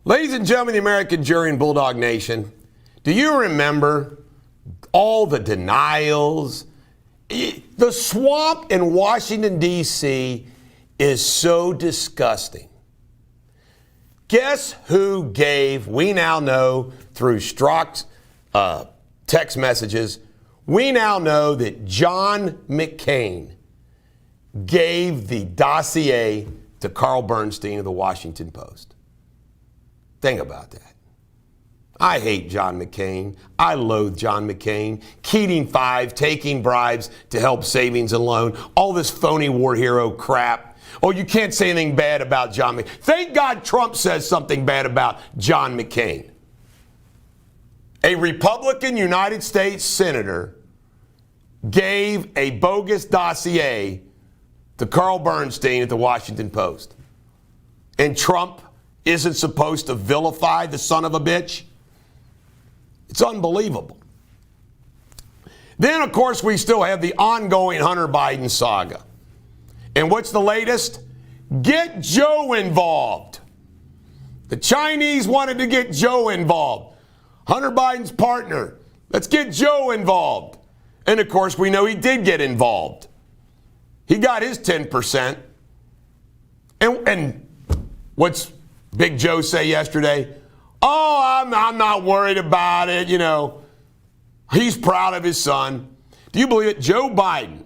Ladies and gentlemen, the American jury and Bulldog Nation, do you remember all the denials? The swamp in Washington, D.C. is so disgusting. Guess who gave, we now know through Strzok's text messages, we now know that John McCain gave the dossier to Carl Bernstein of the Washington Post. Think about that. I hate John McCain. I loathe John McCain. Keating 5, taking bribes to help savings and loan. All this phony war hero crap. Oh, you can't say anything bad about John McCain. Thank God Trump says something bad about John McCain. A Republican United States senator gave a bogus dossier to Carl Bernstein at the Washington Post. And Trump isn't supposed to vilify the son of a bitch? It's unbelievable. Then, of course, we still have the ongoing Hunter Biden saga. And what's the latest? Get Joe involved. The Chinese wanted to get Joe involved. Hunter Biden's partner. Let's get Joe involved. And, of course, we know he did get involved. He got his 10%. And what's Big Joe say yesterday? Oh, I'm not worried about it. You know, he's proud of his son. Do you believe it? Joe Biden,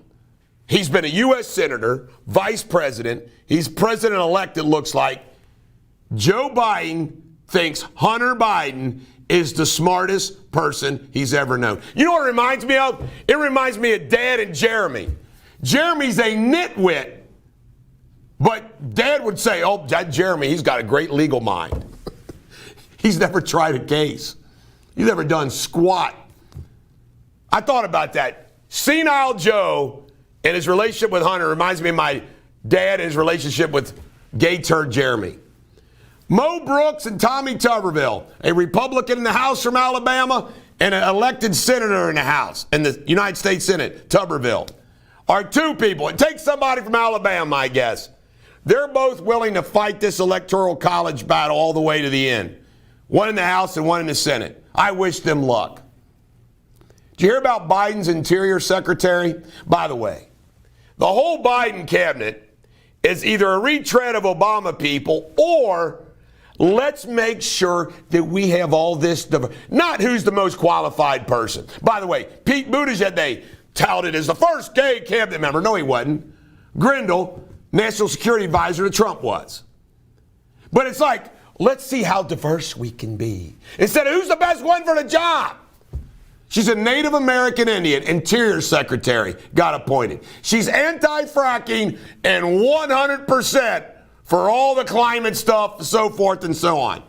he's been a U.S. senator, vice president. He's president-elect, it looks like. Joe Biden thinks Hunter Biden is the smartest person he's ever known. You know what it reminds me of? It reminds me of Dad and Jeremy. Jeremy's a nitwit. But Dad would say, oh, that Jeremy, he's got a great legal mind. He's never tried a case. He's never done squat. I thought about that. Senile Joe and his relationship with Hunter reminds me of my dad and his relationship with gay turd Jeremy. Mo Brooks and Tommy Tuberville, a Republican in the House from Alabama and an elected senator in the House, in the United States Senate, Tuberville, are two people. It takes somebody from Alabama, I guess. They're both willing to fight this electoral college battle all the way to the end. One in the House and one in the Senate. I wish them luck. Did you hear about Biden's Interior Secretary? By the way, the whole Biden cabinet is either a retread of Obama people or let's make sure that we have all this, not who's the most qualified person. By the way, Pete Buttigieg, they touted as the first gay cabinet member. No, he wasn't. Grindle, National Security Advisor to Trump was. But it's like, let's see how diverse we can be. Instead of who's the best one for the job. She's a Native American Indian Interior Secretary, got appointed. She's anti-fracking and 100% for all the climate stuff, so forth and so on.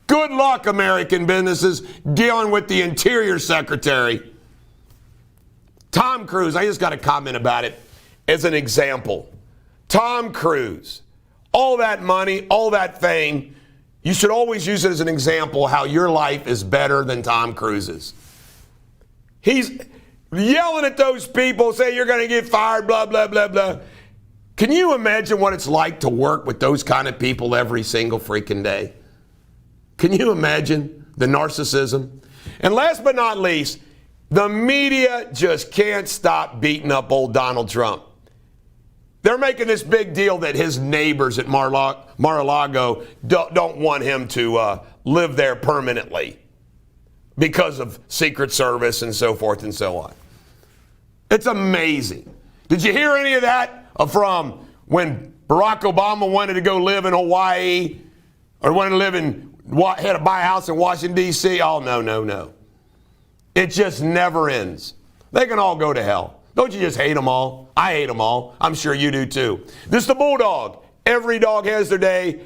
Good luck, American businesses, dealing with the Interior Secretary. Tom Cruise, I just got to comment about it as an example. Tom Cruise, all that money, all that fame, you should always use it as an example how your life is better than Tom Cruise's. He's yelling at those people, say you're going to get fired, blah, blah, blah, blah. Can you imagine what it's like to work with those kind of people every single freaking day? Can you imagine the narcissism? And last but not least, the media just can't stop beating up old Donald Trump. They're making this big deal that his neighbors at Mar-a-Lago don't want him to live there permanently because of Secret Service and so forth and so on. It's amazing. Did you hear any of that from when Barack Obama wanted to go live in Hawaii or wanted to had to buy a house in Washington, D.C.? Oh, no. It just never ends. They can all go to hell. Don't you just hate them all? I hate them all. I'm sure you do too. This is the Bulldog. Every dog has their day.